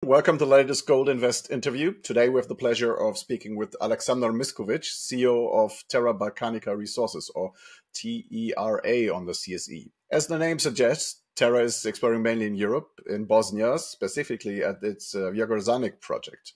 Welcome to the latest Gold Invest interview. Today we have the pleasure of speaking with Alexander Miskovic, CEO of Terra Balcanica Resources, or TERA on the CSE. As the name suggests, Terra is exploring mainly in Europe, in Bosnia, specifically at its Vranic project.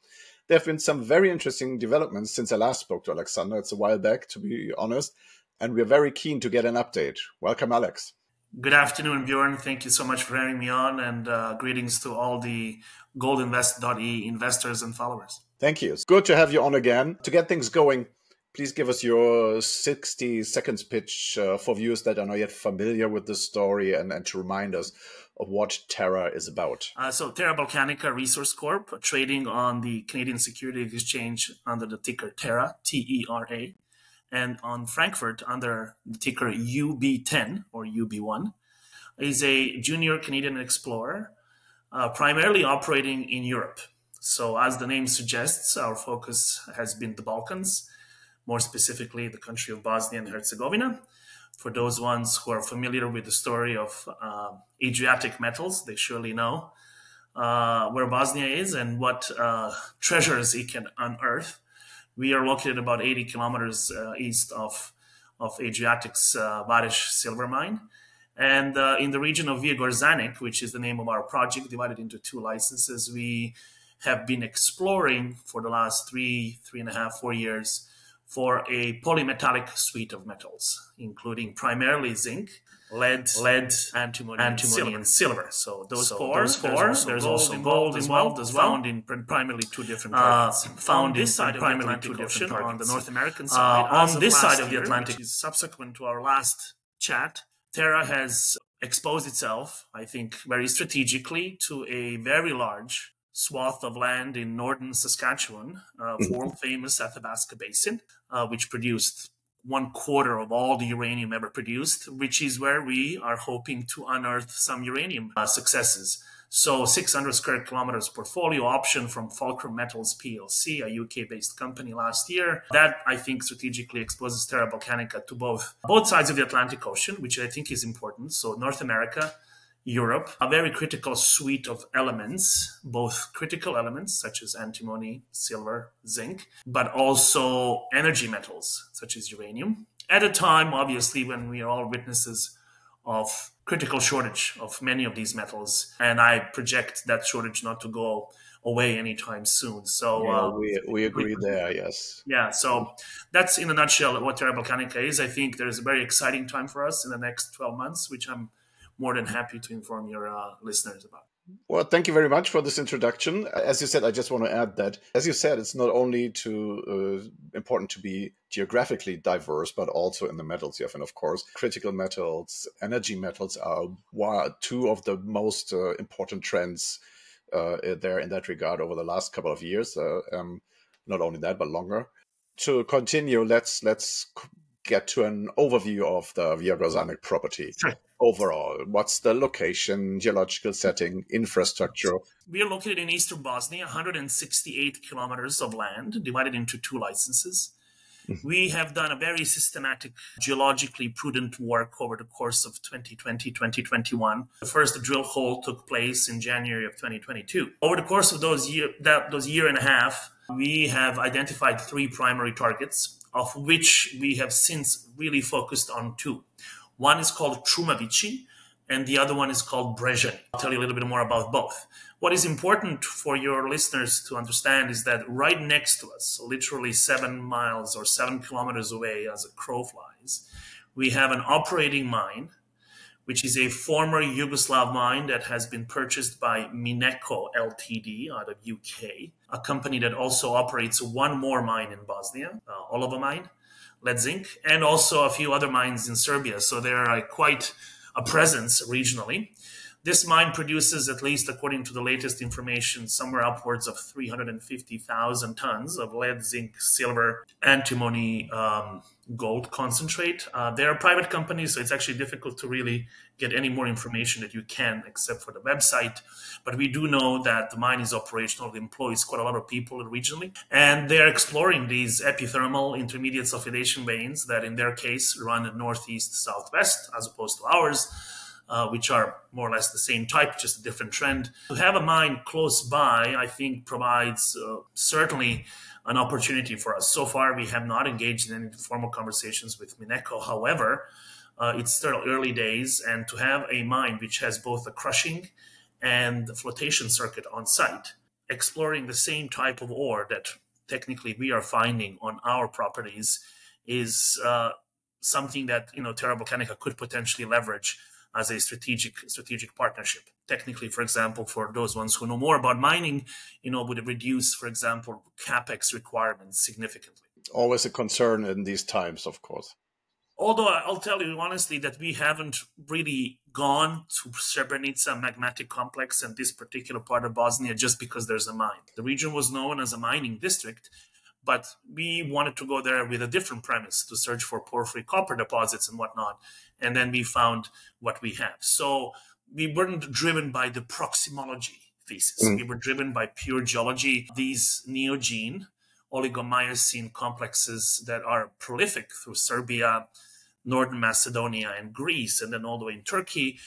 There have been some very interesting developments since I last spoke to Alexander. It's a while back, to be honest, and we're very keen to get an update. Welcome, Alex. Good afternoon, Bjorn. Thank you so much for having me on, and greetings to all the goldinvest.e investors and followers. Thank you. It's good to have you on again. To get things going, please give us your 60 seconds pitch for viewers that are not yet familiar with the story and to remind us of what Terra is about. So Terra Balcanica Resource Corp, trading on the Canadian Securities Exchange under the ticker Terra, T-E-R-A, and on Frankfurt under the ticker UB10 or UB1, is a junior Canadian explorer, primarily operating in Europe. So as the name suggests, our focus has been the Balkans, more specifically the country of Bosnia and Herzegovina. For those ones who are familiar with the story of Adriatic metals, they surely know where Bosnia is and what treasures it can unearth. We are located about 80 kilometers east of Adriatic's Varish silver mine. And in the region of Vranic, which is the name of our project, divided into two licenses, we have been exploring for the last 3.5, 4 years for a polymetallic suite of metals, including primarily zinc, lead, antimony, and silver. So those four. There's also gold involved as well, found in primarily two different targets. Found this side primarily two different targets. On the North American side, on this side of the Atlantic, is subsequent to our last chat. Terra has exposed itself, I think, very strategically to a very large swath of land in northern Saskatchewan, world famous Athabasca Basin, which produced 1/4 of all the uranium ever produced, which is where we are hoping to unearth some uranium successes. So 600 square kilometers portfolio option from Fulcrum Metals PLC, a UK-based company last year. That, I think, strategically exposes Terra Balcanica to both sides of the Atlantic Ocean, which I think is important. So North America, Europe, a very critical suite of elements, both critical elements such as antimony, silver, zinc, but also energy metals such as uranium. At a time, obviously, when we are all witnesses of critical shortage of many of these metals, and I project that shortage not to go away anytime soon. So we agree there, yes. Yeah, so that's in a nutshell what Terra Balcanica is. I think there's a very exciting time for us in the next 12 months, which I'm more than happy to inform your listeners about. Well, thank you very much for this introduction. As you said, I just want to add that, as you said, it's not only important to be geographically diverse, but also in the metals you have. And of course, critical metals, energy metals are two of the most important trends there in that regard over the last couple of years. Not only that, but longer. To continue, let's get to an overview of the Vranic property. Sure. Overall, what's the location, geological setting, infrastructure? We are located in eastern Bosnia, 168 kilometers of land divided into two licenses. Mm-hmm. We have done a very systematic, geologically prudent work over the course of 2020, 2021. The first drill hole took place in January of 2022. Over the course of those year and a half, we have identified 3 primary targets, of which we have since really focused on 2. One is called Trumavici, and the other one is called Brezhany. I'll tell you a little bit more about both. What is important for your listeners to understand is that right next to us, literally 7 miles or 7 kilometers away as a crow flies, we have an operating mine, which is a former Yugoslav mine that has been purchased by Mineco Ltd out of UK, a company that also operates one more mine in Bosnia, Oliva mine, lead zinc, and also a few other mines in Serbia. So there are quite a presence regionally. This mine produces, at least according to the latest information, somewhere upwards of 350,000 tons of lead, zinc, silver, antimony, gold concentrate. They're a private company, so it's actually difficult to really get any more information that you can except for the website. But we do know that the mine is operational. It employs quite a lot of people regionally. And they're exploring these epithermal intermediate sulfidation veins that in their case run northeast, southwest, as opposed to ours. which are more or less the same type, just a different trend. To have a mine close by, I think, provides certainly an opportunity for us. So far, we have not engaged in any formal conversations with Mineco. However, it's still early days, and to have a mine which has both the crushing and the flotation circuit on site, exploring the same type of ore that technically we are finding on our properties, is something that Terra Balcanica could potentially leverage as a strategic partnership. Technically, for example, for those ones who know more about mining, would reduce, for example, capex requirements significantly. Always a concern in these times, of course. Although I'll tell you honestly that we haven't really gone to Srebrenica magmatic complex and this particular part of Bosnia just because there's a mine. The region was known as a mining district, but we wanted to go there with a different premise to search for porphyry copper deposits and whatnot. And then we found what we have. So we weren't driven by the proximology thesis. We were driven by pure geology. These neogene oligomycene complexes that are prolific through Serbia, Northern Macedonia, and Greece, and then all the way in Turkey,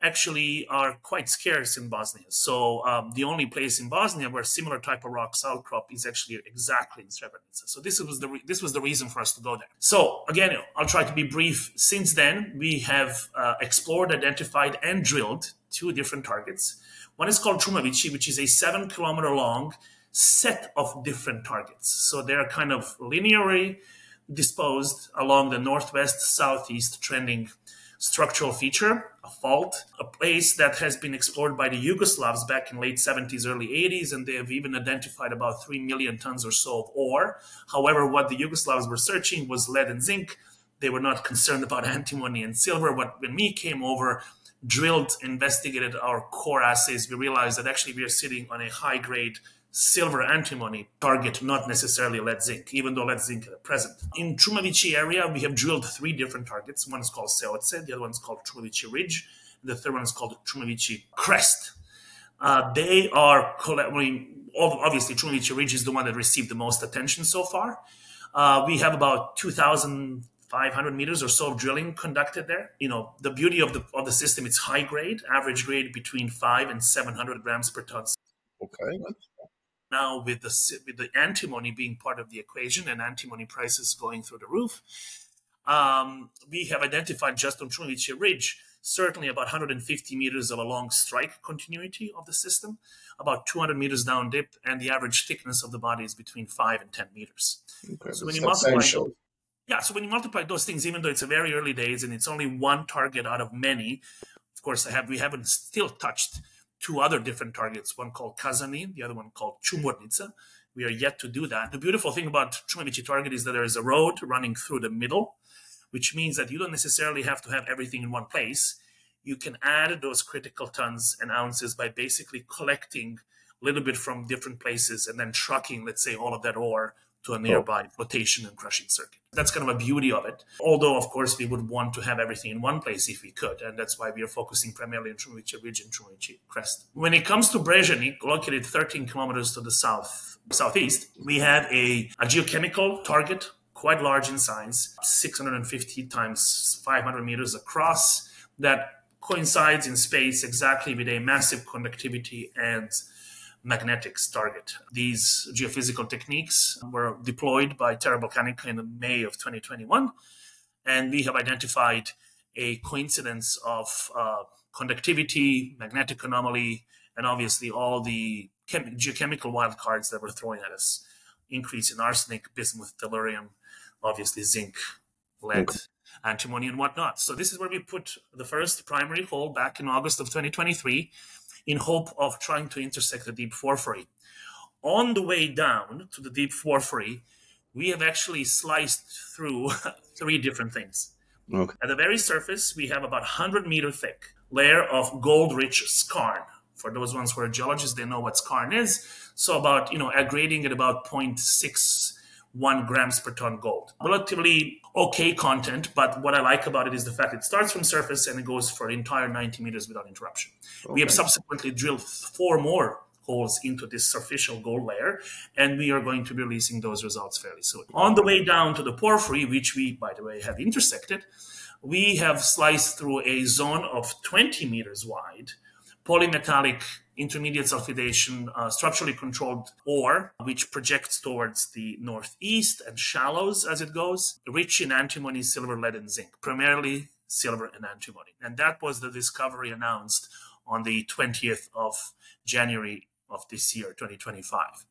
actually are quite scarce in Bosnia. So the only place in Bosnia where similar type of rocks outcrop is actually exactly in Srebrenica. So this was the reason for us to go there. So again, I'll try to be brief. Since then, we have explored, identified, and drilled 2 different targets. One is called Čumavići, which is a 7-kilometer long set of different targets. So they're kind of linearly disposed along the northwest-southeast trending structural feature, a fault, a place that has been explored by the Yugoslavs back in late 70s, early 80s, and they have even identified about 3 million tons or so of ore. However, what the Yugoslavs were searching was lead and zinc. They were not concerned about antimony and silver. But when we came over, drilled, investigated our core assays, we realized that actually we are sitting on a high-grade silver antimony target, not necessarily lead zinc, even though lead zinc is present. In Čumavići area, we have drilled 3 different targets. One is called Seoce, the other one is called Čumavići Ridge, and the third one is called Čumavići Crest. They are, obviously Čumavići Ridge is the one that received the most attention so far. We have about 2,500 meters or so of drilling conducted there. The beauty of the system, it's high grade, average grade between 500 and 700 grams per ton. Okay. Now, with the antimony being part of the equation and antimony prices going through the roof, we have identified just on Čumavići Ridge certainly about 150 meters of a long strike continuity of the system, about 200 meters down dip, and the average thickness of the body is between 5 and 10 meters. Okay, so when you multiply those things, even though it's a very early days and it's only one target out of many, of course, we haven't still touched 2 other different targets, one called Kazani, the other one called Čumurnica. We are yet to do that. The beautiful thing about Čumavići target is that there is a road running through the middle, which means that you don't necessarily have to have everything in one place. You can add those critical tons and ounces by basically collecting a little bit from different places and then trucking, let's say, all of that ore to a nearby flotation and crushing circuit. That's kind of a beauty of it. Although, of course, we would want to have everything in one place if we could. And that's why we are focusing primarily on Čumavići Ridge and Čumavići Crest. When it comes to Vranic, located 13 kilometers to the southeast, we have a geochemical target, quite large in size, 650 times 500 meters across, that coincides in space exactly with a massive conductivity and magnetics target. These geophysical techniques were deployed by Terra Balcanica in May of 2021, and we have identified a coincidence of conductivity, magnetic anomaly, and obviously all the geochemical wildcards that were thrown at us. Increase in arsenic, bismuth, tellurium, obviously zinc, lead, antimony, and whatnot. So this is where we put the first primary hole back in August of 2023 in hope of trying to intersect the deep porphyry. On the way down to the deep porphyry, we have actually sliced through 3 different things. Okay. At the very surface, we have about 100-meter thick layer of gold-rich skarn. For those ones who are geologists, they know what skarn is. So about, grading at about 0.61 grams per ton gold. Relatively okay content, but what I like about it is the fact it starts from surface and it goes for the entire 90 meters without interruption. Okay. We have subsequently drilled 4 more holes into this superficial gold layer, and we are going to be releasing those results fairly soon. On the way down to the porphyry, which we, by the way, have intersected, we have sliced through a zone of 20 meters wide, polymetallic intermediate sulfidation, structurally controlled ore, which projects towards the northeast and shallows as it goes, rich in antimony, silver, lead, and zinc, primarily silver and antimony. And that was the discovery announced on the 20th of January of this year, 2025,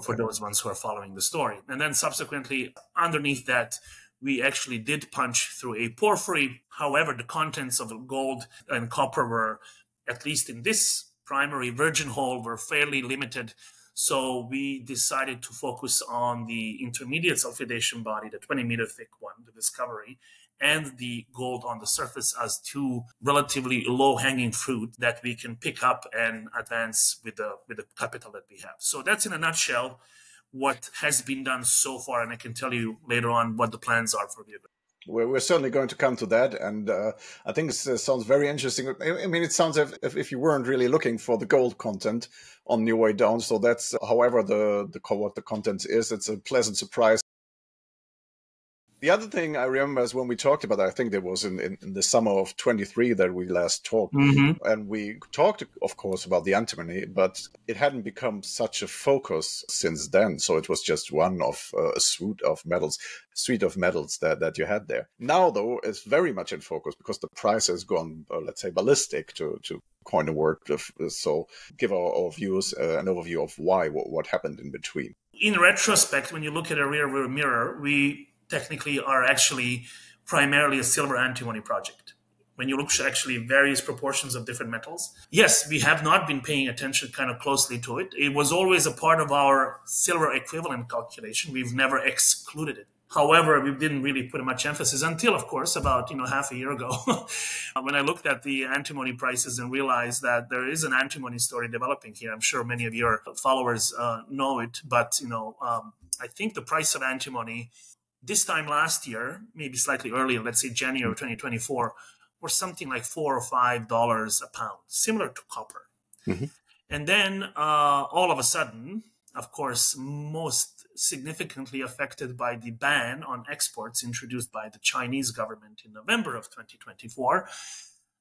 for those ones who are following the story. And then subsequently, underneath that, we actually did punch through a porphyry. However, the contents of the gold and copper were, at least in this primary virgin hole, were fairly limited. So we decided to focus on the intermediate sulfidation body, the 20-meter thick one, the discovery, and the gold on the surface as two relatively low-hanging fruit that we can pick up and advance with the capital that we have. So that's in a nutshell what has been done so far, and I can tell you later on what the plans are for the event. We're certainly going to come to that, and I think it sounds very interesting. I mean, it sounds as if you weren't really looking for the gold content on your way down. So that's, however, what the content is. It's a pleasant surprise. The other thing I remember is when we talked about, I think it was in the summer of 23 that we last talked, and we talked, of course, about the antimony, but it hadn't become such a focus since then. So it was just one of a suite of metals that you had there. Now, though, it's very much in focus because the price has gone, let's say, ballistic, to coin a word. So give our viewers an overview of why, what happened in between. In retrospect, when you look at a rear view mirror, we technically are actually primarily a silver antimony project. When you look at actually various proportions of different metals, yes, we have not been paying attention kind of closely to it. It was always a part of our silver equivalent calculation. We've never excluded it. However, we didn't really put much emphasis until, of course, about half a year ago, when I looked at the antimony prices and realized that there is an antimony story developing here. I'm sure many of your followers know it, but I think the price of antimony this time last year, maybe slightly earlier, let's say January 2024, were something like $4 or $5 a pound, similar to copper. And then all of a sudden, of course, most significantly affected by the ban on exports introduced by the Chinese government in November of 2024,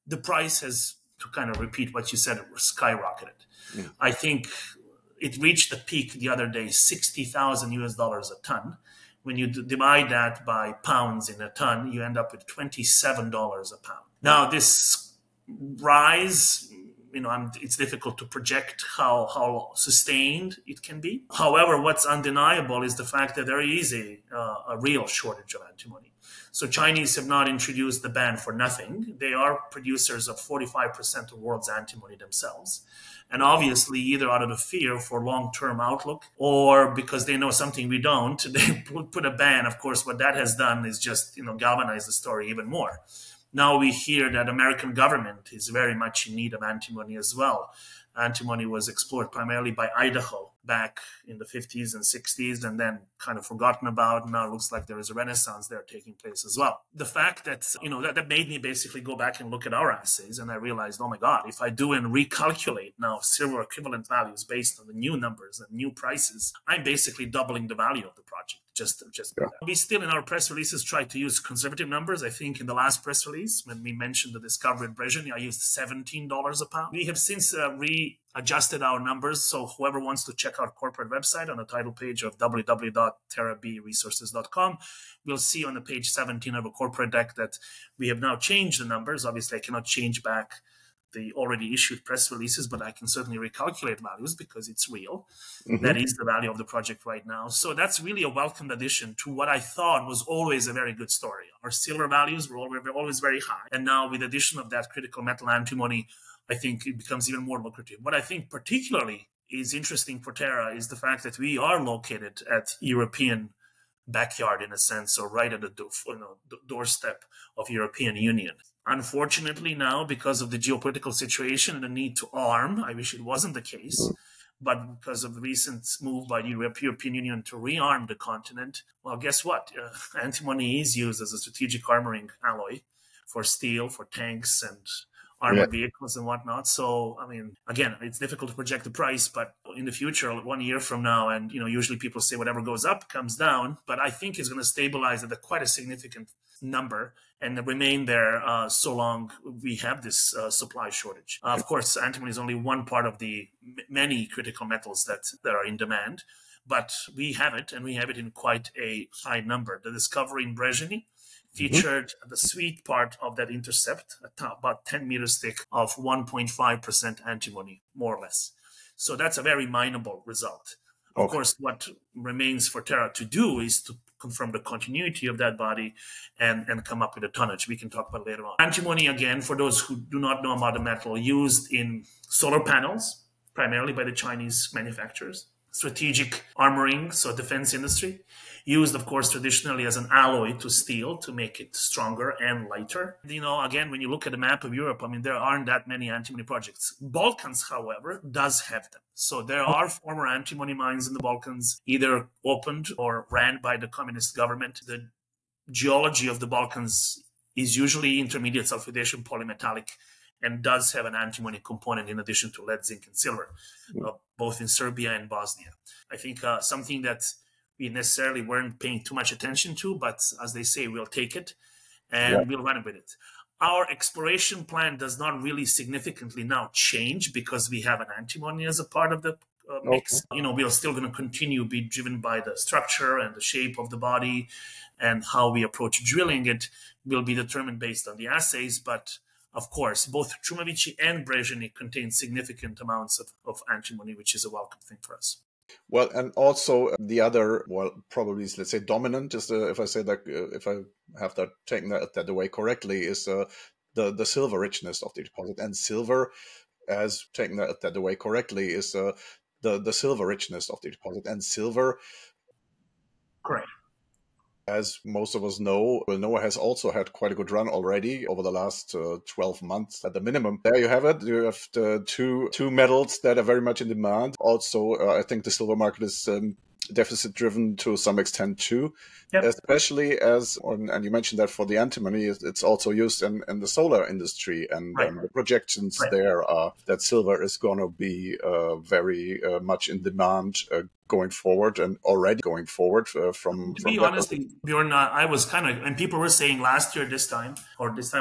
the price has, to kind of repeat what you said, it was skyrocketed. I think it reached the peak the other day, $60,000 a ton. When you divide that by pounds in a ton, you end up with $27 a pound. Now, this rise, it's difficult to project how sustained it can be. However, what's undeniable is the fact that there is a real shortage of antimony. So Chinese have not introduced the ban for nothing. They are producers of 45% of the world's antimony themselves. And obviously, either out of the fear for long-term outlook or because they know something we don't, they put a ban. Of course, what that has done is just galvanize the story even more. Now we hear that American government is very much in need of antimony as well. Antimony was explored primarily by Idaho back in the 50s and 60s and then kind of forgotten about. Now it looks like there is a renaissance there taking place as well. The fact that, that made me basically go back and look at our assays, and I realized, oh my God, if I do and recalculate now silver equivalent values based on the new numbers and new prices, I'm basically doubling the value of the project. We still in our press releases try to use conservative numbers. I think in the last press release, when we mentioned the discovery in Brezhny, I used $17 a pound. We have since readjusted our numbers. So whoever wants to check our corporate website on the title page of www.terrabresources.com, we'll see on the page 17 of a corporate deck that we have now changed the numbers. Obviously, I cannot change back the already issued press releases, but I can certainly recalculate values because it's real. That is the value of the project right now. So that's really a welcome addition to what I thought was always a very good story. Our silver values were always very high. And now with the addition of that critical metal antimony, I think it becomes even more lucrative. What I think particularly is interesting for Terra is the fact that we are located at European backyard in a sense, or right at the doorstep of European Union. Unfortunately now, because of the geopolitical situation and the need to arm, I wish it wasn't the case, but because of the recent move by the European Union to rearm the continent, well, guess what? Antimony is used as a strategic armoring alloy for steel, for tanks, and armored vehicles and whatnot. So, I mean, again, it's difficult to project the price, but in the future, 1 year from now, and, usually people say whatever goes up comes down, but I think it's going to stabilize at quite a significant number and remain there so long we have this supply shortage. Of course, antimony is only one part of the many critical metals that are in demand, but we have it, and we have it in quite a high number. The discovery in Brezhny featured the sweet part of that intercept, about 10 meters thick, of 1.5% antimony, more or less. So that's a very mineable result. Of course, what remains for Terra to do is to confirm the continuity of that body and come up with a tonnage. We can talk about it later on. Antimony, again, for those who do not know about the metal, used in solar panels, primarily by the Chinese manufacturers, strategic armoring, so defense industry, used, of course, traditionally as an alloy to steel to make it stronger and lighter. Again, when you look at the map of Europe, I mean, there aren't that many antimony projects. Balkans, however, does have them. So there are former antimony mines in the Balkans, either opened or ran by the communist government. The geology of the Balkans is usually intermediate sulfidation polymetallic and does have an antimony component in addition to lead, zinc, and silver, both in Serbia and Bosnia. I think something that we necessarily weren't paying too much attention to, but as they say, we'll take it and we'll run with it. Our exploration plan does not really significantly now change because we have an antimony as a part of the mix. We are still going to continue to be driven by the structure and the shape of the body, and how we approach drilling it will be determined based on the assays. But of course, both Čumovići and Brezhny contain significant amounts of antimony, which is a welcome thing for us. Well, and also the other, probably, let's say, dominant is if I say that, if I have that taken that away correctly, is the silver richness of the deposit. And silver, as taken that away correctly, is the silver richness of the deposit. And silver, correct, as most of us know, Noah has also had quite a good run already over the last 12 months at the minimum. There you have it. You have the two metals that are very much in demand. Also, I think the silver market is deficit driven to some extent too, especially and you mentioned that for the antimony, it's also used in the solar industry, and the projections there are that silver is going to be very much in demand going forward, and already going forward from to be honest, Bjorn, I was and people were saying this time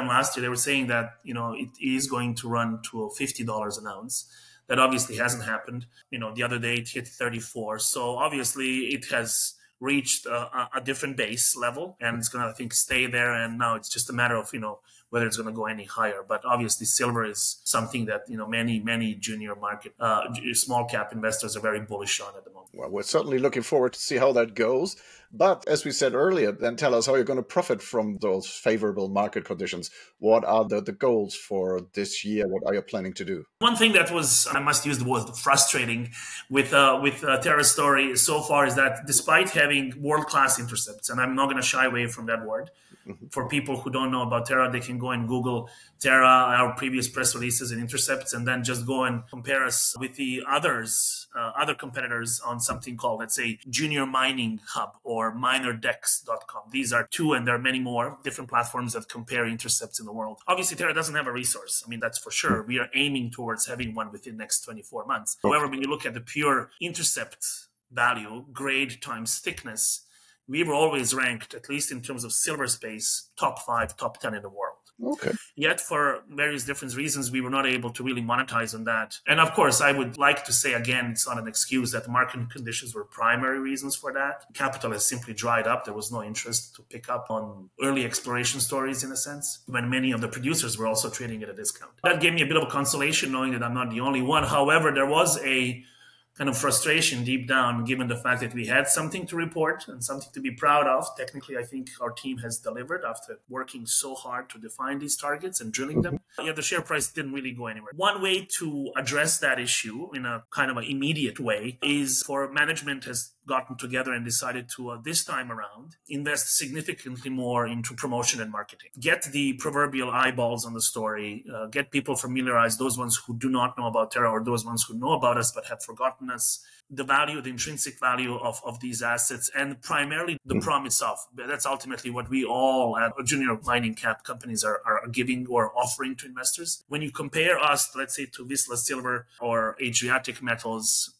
last year, they were saying that, it is going to run to $50 an ounce. That obviously hasn't happened. The other day it hit 34. So obviously it has reached a different base level, and it's going to, I think, stay there. And now it's just a matter of, whether it's going to go any higher. But obviously silver is something that, many junior market, small cap investors are very bullish on at the moment. Well, we're certainly looking forward to see how that goes. But as we said earlier, then tell us how you're going to profit from those favorable market conditions. What are the goals for this year? What are you planning to do? One thing that was, I must use the word frustrating with Terra's story so far, is that despite having world-class intercepts, and I'm not going to shy away from that word, for people who don't know about Terra, they can go and Google Terra, our previous press releases and intercepts, and then just go and compare us with the other competitors on something called, let's say, Junior Mining Hub or minerdex.com. These are two, and there are many more different platforms that compare intercepts in the world. Obviously, Terra doesn't have a resource. I mean, that's for sure. We are aiming towards having one within the next 24 months. However, when you look at the pure intercept value, grade times thickness, we were always ranked, at least in terms of silver space, top 5, top 10 in the world. Okay. Yet, for various different reasons, we were not able to really monetize on that. And of course, I would like to say again, it's not an excuse, that market conditions were primary reasons for that. Capital has simply dried up. There was no interest to pick up on early exploration stories, in a sense, when many of the producers were also trading at a discount. That gave me a bit of a consolation, knowing that I'm not the only one. However, there was a kind of frustration deep down, given the fact that we had something to report and something to be proud of. Technically, I think our team has delivered after working so hard to define these targets and drilling them. Yet the share price didn't really go anywhere. One way to address that issue in a kind of an immediate way is for management has gotten together and decided to, this time around, invest significantly more into promotion and marketing. Get the proverbial eyeballs on the story, get people familiarized, those ones who do not know about Terra or those ones who know about us but have forgotten us the value, the intrinsic value of these assets, and primarily the promise of. That's ultimately what we all at junior mining cap companies are giving or offering to investors. When you compare us, let's say, to Wisla Silver or Adriatic Metals,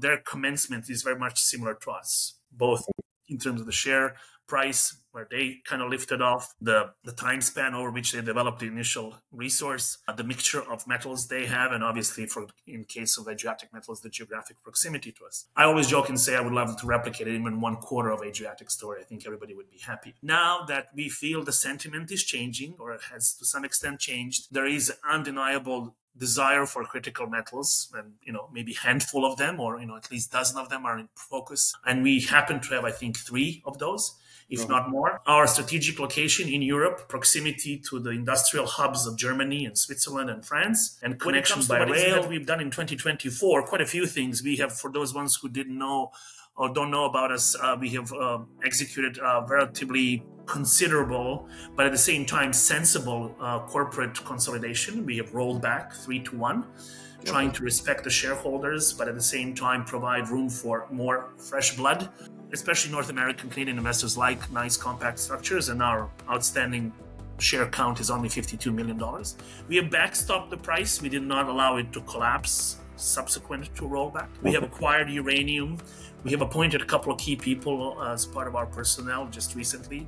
their commencement is very much similar to us, both in terms of the share price, where they kind of lifted off, the time span over which they developed the initial resource, the mixture of metals they have, and obviously, in case of Adriatic Metals, the geographic proximity to us. I always joke and say I would love to replicate even 1/4 of Adriatic story. I think everybody would be happy. Now that we feel the sentiment is changing, or it has to some extent changed, there is undeniable desire for critical metals, and maybe a handful of them, or at least a dozen of them are in focus, and we happen to have, I think, 3 of those, if not more. Our strategic location in Europe, proximity to the industrial hubs of Germany and Switzerland and France, and connections by rail. We've done in 2024 quite a few things. We have, for those ones who didn't know or don't know about us, we have executed relatively considerable, but at the same time sensible corporate consolidation. We have rolled back 3-1, trying to respect the shareholders, but at the same time provide room for more fresh blood. Especially North American Canadian investors like nice compact structures, and our outstanding share count is only $52 million. We have backstopped the price. We did not allow it to collapse subsequent to rollback. We have acquired uranium. We have appointed a couple of key people as part of our personnel just recently.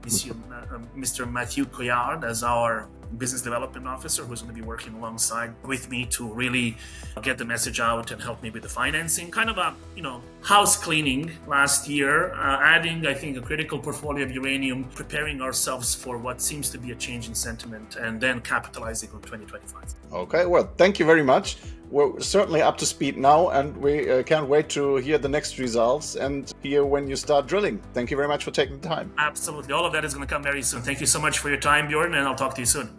Mr. Matthew Coyard as our business development officer, who's going to be working alongside with me to really get the message out and help me with the financing. Kind of a, house cleaning last year, adding, I think, a critical portfolio of uranium, preparing ourselves for what seems to be a change in sentiment, and then capitalizing on 2025. Okay, well, thank you very much. We're certainly up to speed now, and we can't wait to hear the next results and hear when you start drilling. Thank you very much for taking the time. Absolutely. All of that is going to come very soon. Thank you so much for your time, Bjorn, and I'll talk to you soon.